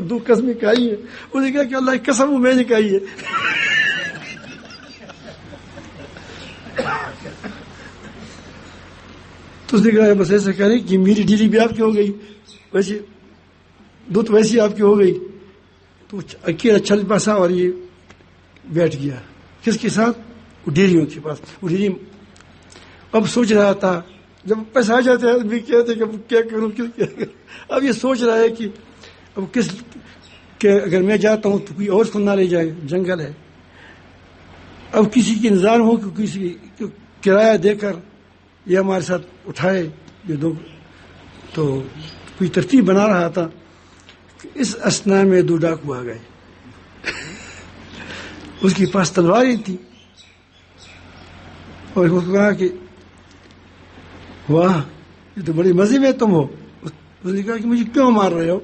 دو قسمیں کھائی ہے. اس نے کہا کہ اللہ کی قسم میں نے کھائی ہے. تو اس نے کہا بس ایسا کہہ رہے کہ میری ڈیلی بھی آپ کی ہو گئی, ویسے دودھ ویسی آپ کی ہو گئی. تو اکیلا چل بسا اور یہ بیٹھ گیا. کس کے ساتھ؟ وہ ڈیریوں کے پاس. وہ ڈیری اب سوچ رہا تھا, جب پیسہ آ جاتے ہیں آدمی کہتے کہ اب کیا کروں کیا کروں. اب یہ سوچ رہا ہے کہ اب کہ اگر میں جاتا ہوں تو کوئی اور کو نہ لے جائے, جنگل ہے. اب کسی کی انتظار ہو کہ کسی کرایہ دے کر یہ ہمارے ساتھ اٹھائے یہ دو. تو کوئی ترتیب بنا رہا تھا. اس اسنا میں 2 ڈاکو آ گئے. اس کے پاس تلواریں تھی اور اس کو کہا کہ واہ یہ تو بڑی مزے میں تم ہو. اس نے کہا کہ مجھے کیوں مار رہے ہو؟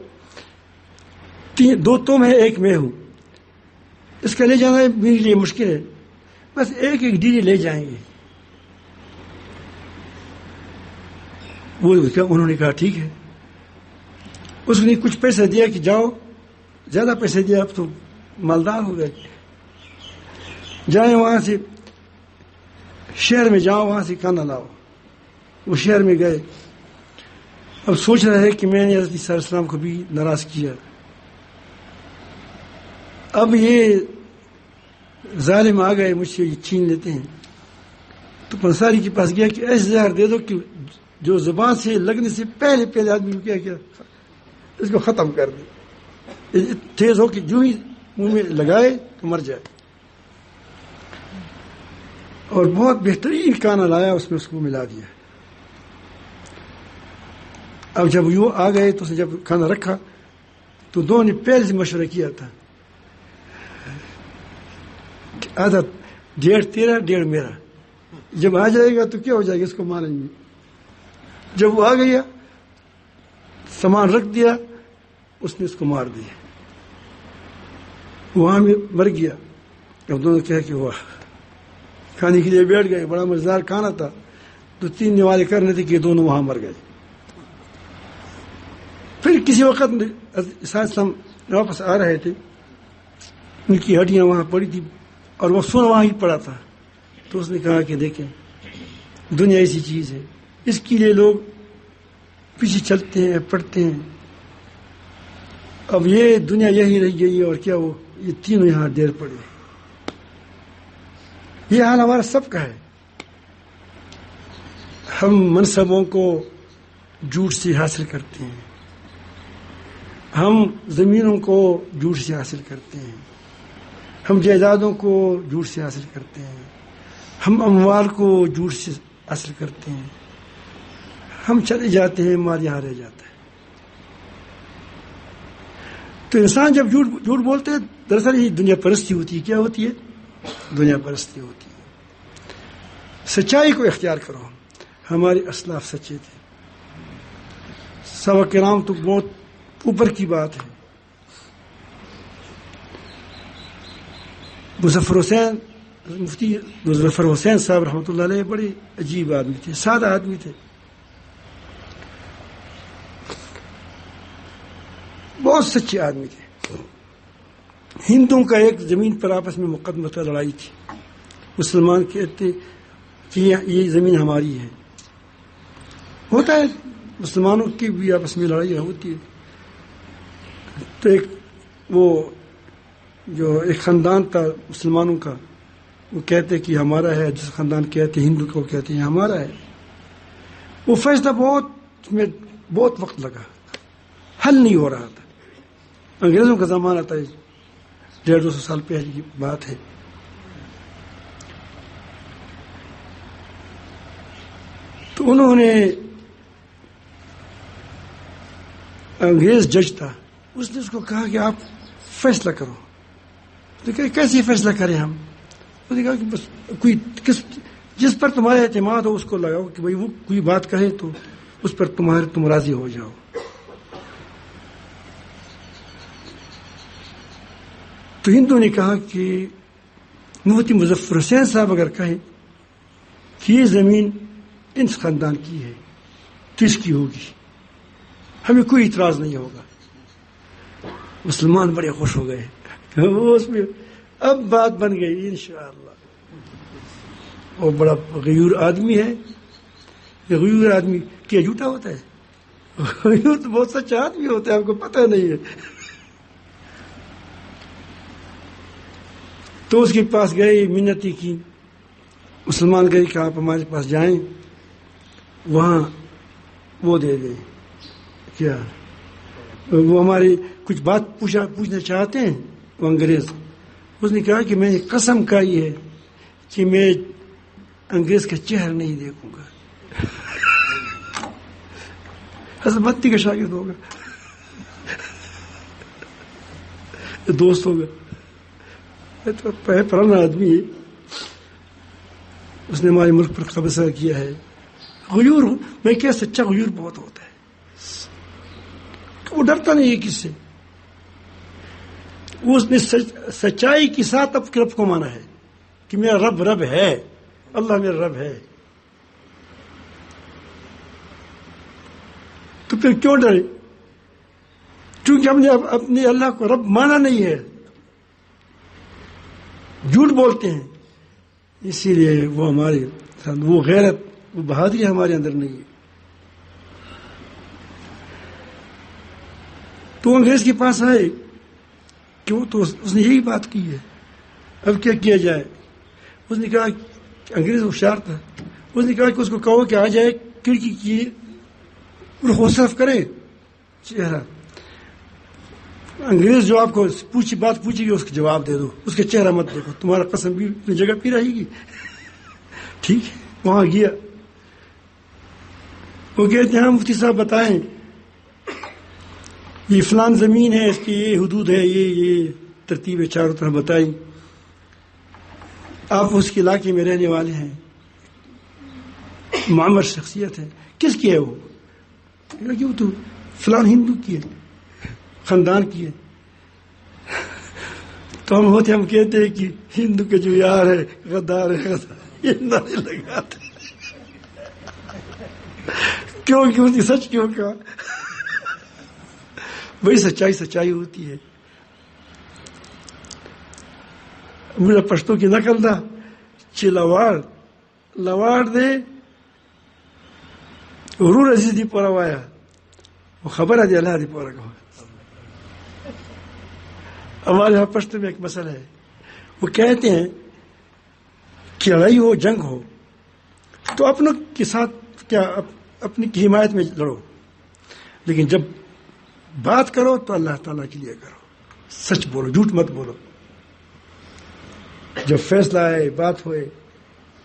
2 تم ہے 1 میں ہوں. اس کا لے جانا میرے لیے مشکل ہے, بس ایک ڈیری لے جائیں گے. انہوں نے کہا ٹھیک ہے. اس نے کچھ پیسے دیا کہ جاؤ, زیادہ پیسے دیا, اب تو مالدار ہو گئے. جائیں وہاں سے شہر میں جاؤ, وہاں سے کھانا لاؤ. وہ شہر میں گئے. اب سوچ رہا ہے کہ میں نے حضرت عیسیٰ علیہ السلام کو بھی ناراض کیا. اب یہ ظالم آ گئے, مجھ سے یہ چھین لیتے ہیں. تو پنساری کے پاس گیا کہ ایسے زہر دے دو کہ جو زبان سے لگنے سے پہلے آدمی کو کیا اس کو ختم کر دے, تیز ہو کہ جو ہی منہ میں لگائے تو مر جائے. اور بہت بہترین کھانا لایا, اس میں اس کو ملا دیا. اب جب یوں آ گئے تو اس نے جب کھانا رکھا تو دونوں نے پہلے سے مشورہ کیا تھا, آدھا 1.5 تیرا 1.5 میرا. جب آ جائے گا تو کیا ہو جائے گا, اس کو ماریں گے. جب وہ آ گیا سامان رکھ دیا, اس نے اس کو مار دیا. وہاں میں مر گیا. اب دونوں کہا کہ واہ, کھانے کے لیے بیٹھ گئے, بڑا مزیدار کھانا تھا. 2-3 نوالے کرنے تھے کہ دونوں وہاں مر گئے. پھر کسی وقت ہم واپس آ رہے تھے, ان کی ہڈیاں وہاں پڑی تھی اور وہ سونا وہاں ہی پڑا تھا. تو اس نے کہا کہ دیکھیں دنیا ایسی چیز ہے, اس کے لیے لوگ پیچھے چلتے ہیں, پڑھتے ہیں. اب یہ دنیا یہی رہ گئی اور کیا وہ یہ تینوں یہاں ڈیر پڑے. یہ حال ہمارا سب کا ہے. ہم منصبوں کو جھوٹ سے حاصل کرتے ہیں, ہم زمینوں کو جھوٹ سے حاصل کرتے ہیں, ہم جائیدادوں کو جھوٹ سے حاصل کرتے ہیں, ہم اموال کو جھوٹ سے حاصل کرتے ہیں. ہم چلے جاتے ہیں, مال یہاں رہ جاتا ہے. تو انسان جب جھوٹ بولتے ہیں دراصل یہ دنیا پرستی ہوتی ہے. کیا ہوتی ہے؟ دنیا پرستی ہوتی ہے. سچائی کو اختیار کرو. ہمارے اسلاف سچے تھے. صحابہ کرام تو بہت اوپر کی بات ہے. مفتی مظفر حسین صاحب رحمۃ اللہ علیہ بڑے عجیب آدمی تھے, سادہ آدمی تھے, بہت سچے آدمی تھے. ہندوؤں کا ایک زمین پر آپس میں مقدمہ تھا, لڑائی تھی. مسلمان کہتے کہ یہ زمین ہماری ہے. ہوتا ہے مسلمانوں کی بھی آپس میں لڑائی ہوتی ہے. تو ایک خاندان تھا مسلمانوں کا, وہ کہتے کہ ہمارا ہے, جس خاندان کہتے ہندو کو کہتے ہیں ہمارا ہے. وہ فیصلہ بہت وقت لگا, حل نہیں ہو رہا تھا. انگریزوں کا زمانہ تھا, 150-200 سال پہلے کی بات ہے. تو انہوں نے انگریز جج تھا, اس نے اس کو کہا کہ آپ فیصلہ کرو. تو کہا کیسے فیصلہ کریں ہم؟ اس نے کہا کہ بس جس پر تمہارا اعتماد ہو اس کو لگاؤ کہ بھائی وہ کوئی بات کہے تو اس پر تم راضی ہو جاؤ. تو ہندو نے کہا کہ مفتی مظفر حسین صاحب اگر کہیں کہ یہ زمین ان خاندان کی ہے تو اس کی ہوگی، ہمیں کوئی اعتراض نہیں ہوگا. مسلمان بڑے خوش ہو گئے. وہ اس میں اب بات بن گئی انشاءاللہ. وہ بڑا غیور آدمی ہے. یہ غیور آدمی کیا جھوٹا ہوتا ہے؟ غیور تو بہت سچا آدمی ہوتا ہے، آپ کو پتہ نہیں ہے. تو اس کے پاس گئے، منتیں کی. مسلمان گئے کہ آپ ہمارے پاس جائیں، وہاں وہ دے دیں کیا، وہ ہماری کچھ بات پوچھنا چاہتے ہیں. وہ انگریز، اس نے کہا کہ میں نے قسم کھائی ہے کہ میں انگریز کا چہرہ نہیں دیکھوں گا. حضرت بتی کا شاگرد ہوگا، دوست ہوگا، تو پرانا آدمی ہے. اس نے ہمارے ملک پر قبضہ کیا ہے. غیور ہوں میں کیا، سچا غیور بہت ہوتا ہے. وہ ڈرتا نہیں ہے کس سے. اس نے سچائی کے ساتھ اپنے رب کو مانا ہے کہ میرا رب ہے، اللہ میرا رب ہے. تو پھر کیوں ڈرے؟ کیونکہ ہم نے اپنے اللہ کو رب مانا نہیں ہے، جھوٹ بولتے ہیں. اسی لیے وہ ہمارے وہ غیرت، وہ بہادری ہمارے اندر نہیں ہے. تو انگریز کے پاس آئے کیوں، تو اس نے یہی بات کی ہے. اب کیا کیا جائے؟ اس نے کہا کہ انگریز ہوشیار تھا. اس نے کہا کہ اس کو کہو کہ آ جائے، کھڑکی کی رخ صرف کرے چہرہ. انگریز جو آپ کو بات پوچھے گی اس کا جواب دے دو، اس کا چہرہ مت دیکھو، تمہارا قسم بھی اپنی جگہ پہ رہے گی. ٹھیک ہے. وہاں گیا. وہ کہتے ہیں ہاں مفتی صاحب بتائیں، یہ فلان زمین ہے، اس کی یہ حدود ہے، یہ ترتیب چاروں طرف بتائیں. آپ اس کے علاقے میں رہنے والے ہیں، معمر شخصیت ہے. کس کی ہے وہ؟ وہ تو فلان ہندو کی ہے، خاندان کی ہے. تو ہم کہتے ہیں کہ ہندو کے جو یار ہے غدار ہے، یہ نعرے لگاتے. کیوں کہ اس کی سچ کیوں کہا؟ وہی سچائی ہوتی ہے. میرا پشتو کی نقل دا چی لواڑ دے ورور عزیز دی پورا وایا، وہ خبر ہے دی اللہ دی پورا کہا. ہمارے یہاں پشتو میں ایک مسئلہ ہے، وہ کہتے ہیں کہ لڑائی ہو، جنگ ہو تو اپنوں کے ساتھ کیا اپنی کی حمایت میں لڑو، لیکن جب بات کرو تو اللہ تعالیٰ کے لیے کرو. سچ بولو، جھوٹ مت بولو. جب فیصلہ آئے، بات ہوئے،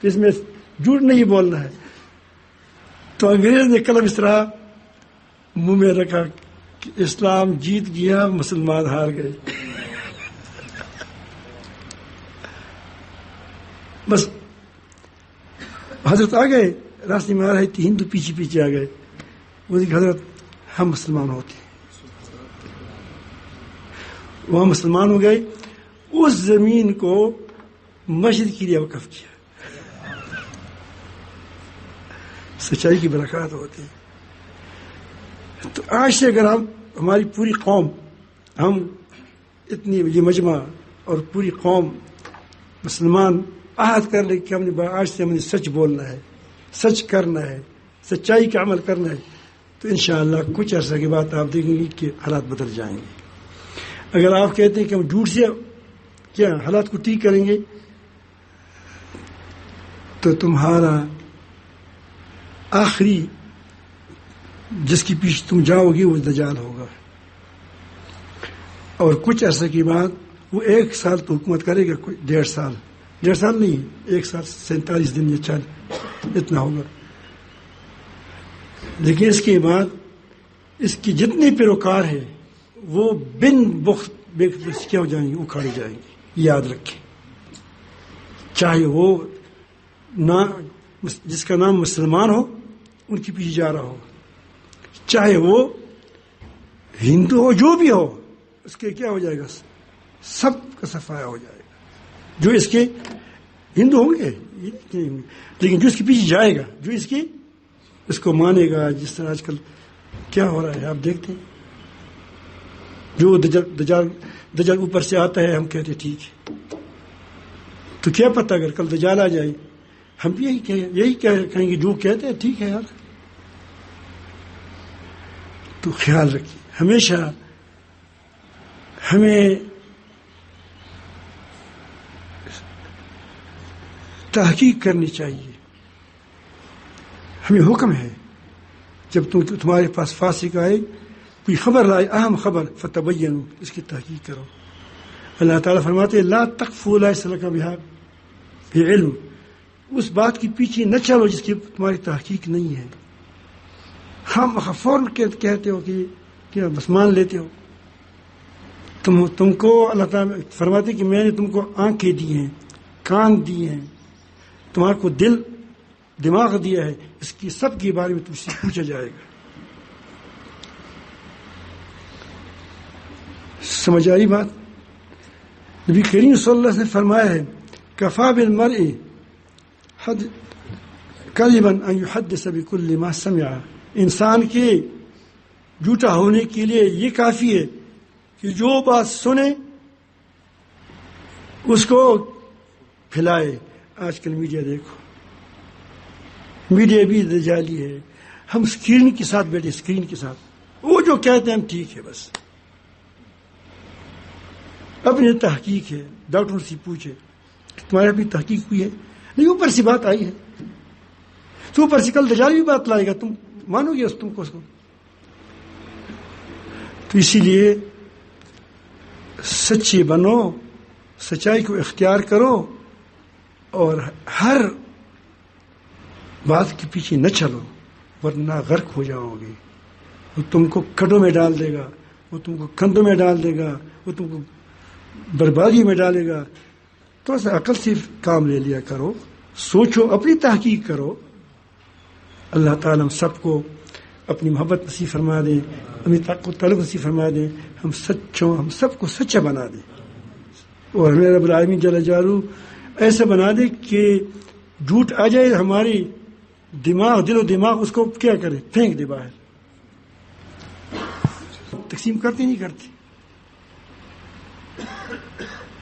اس میں جھوٹ نہیں بولنا ہے. تو انگریز نے قلم اس طرح منہ میں رکھا کہ اسلام جیت گیا، مسلمان ہار گئے. بس حضرت آ گئے، راستے میں آ رہے تھے، ہندو پیچھے آ گئے. وہ حضرت ہم مسلمان ہوتے ہیں. وہاں مسلمان ہو گئے. اس زمین کو مسجد کے لیے وقف کیا. سچائی کی برکات ہوتی ہے. تو آج سے اگر ہماری پوری قوم، ہم اتنی یہ مجمع اور پوری قوم مسلمان عہد کر لے کہ ہم نے آج سے ہم نے سچ بولنا ہے، سچ کرنا ہے، سچائی کا عمل کرنا ہے، تو انشاءاللہ کچھ عرصہ کے بعد آپ دیکھیں گے کہ حالات بدل جائیں گے. اگر آپ کہتے ہیں کہ ہم جھوٹ سے کیا حالات کو ٹھیک کریں گے، تو تمہارا آخری جس کی پیچھے تم جاؤ گی وہ دجال ہوگا. اور کچھ عرصے کے بعد وہ 1 سال تو حکومت کرے گا، 1.5 سال نہیں، 1 سال 47 دن یا 40 اتنا ہوگا. لیکن اس کے بعد اس کی جتنے پیروکار ہیں وہ بن بخت کیا ہو جائیں گے، اکھاڑے جائیں گے. یاد رکھیں، چاہے وہ جس کا نام مسلمان ہو ان کے پیچھے جا رہا ہو، چاہے وہ ہندو ہو، جو بھی ہو، اس کے کیا ہو جائے گا، سب کا صفایا ہو جائے گا. جو اس کے ہندو ہوں گے لیکن جو اس کے پیچھے جائے گا، جو اس کو مانے گا، جس طرح آج کل کیا ہو رہا ہے آپ دیکھتے ہیں، جو دجال اوپر سے آتا ہے ہم کہتے ہیں ٹھیک ہے، تو کیا پتہ اگر کل دجال آ جائے ہم بھی یہی کہیں گے جو کہتے ہیں ٹھیک ہے یار۔ تو خیال رکھیے، ہمیشہ ہمیں تحقیق کرنی چاہیے۔ ہمیں حکم ہے جب تمہارے پاس فاسق آئے، کوئی خبر لائے، اہم خبر، فتبینوا، اس کی تحقیق کرو۔ اللہ تعالیٰ فرماتے ہیں لا تقفوا لیس لک بہا علم، اس بات کے پیچھے نہ چلو جس کی تمہاری تحقیق نہیں ہے۔ ہم فوراً کہتے ہو کہ کیا بس مان لیتے ہو۔ تم کو اللہ تعالیٰ فرماتے کہ میں نے تم کو آنکھیں دی ہیں، کان دیے ہیں، تمہارے کو دماغ دیا ہے، اس کی سب کے بارے میں تم سے پوچھا جائے گا۔ سمجھ آئی بات؟ نبی کریم صلی اللہ علیہ وسلم نے فرمایا ہے کفا بالمرء کذبا ان یحدث بکل ما سمع، انسان کے جھوٹا ہونے کے لیے یہ کافی ہے کہ جو بات سنے اس کو پھیلائے۔ آج کل میڈیا دیکھو، میڈیا بھی دجالی ہے، ہم اسکرین کے ساتھ بیٹھے، اسکرین کے ساتھ وہ جو کہتے ہیں ہم ٹھیک ہے، بس اپنی تحقیق ہے، ڈاکٹر سے پوچھے تمہاری اپنی تحقیق ہوئی ہے؟ نہیں، اوپر سے بات آئی ہے، تو اوپر سے کل دجال بھی بات لائے گا، تم مانو گے تم کو اس کو؟ تو اسی لیے سچے بنو، سچائی کو اختیار کرو، اور ہر بات کے پیچھے نہ چلو ورنہ غرق ہو جاؤ گے۔ وہ تم کو کھڈوں میں ڈال دے گا، وہ تم کو کندھوں میں ڈال دے گا، وہ تم کو بربادی میں ڈالے گا۔ تھوڑا سا عقل سے کام لے لیا کرو، سوچو، اپنی تحقیق کرو۔ اللہ تعالیٰ ہم سب کو اپنی محبت نصیب فرما دیں، اپنی تعلق نصیب فرما دیں، ہم سب کو سچا بنا دیں، اور ہمیں رب العالمین جل جلالہ ایسا بنا دے کہ جھوٹ آ جائے ہماری دل و دماغ اس کو کیا کرے، پھینک دے باہر۔ تقسیم کرتے نہیں کرتے،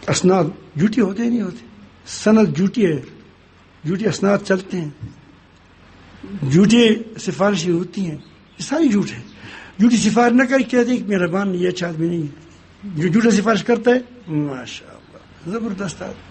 اسناد جھوٹی ہوتے ہی نہیں ہوتے، سند جھوٹی ہے، جھوٹی اسناد چلتے ہیں، جھوٹی سفارشیں ہوتی ہیں، یہ ساری جھوٹ ہے۔ جھوٹی سفارش نہ کر کہتے کہ مہربان یہ اچھا آدمی نہیں ہے، جو جھوٹا سفارش کرتا ہے ماشاء اللہ زبردست آدمی۔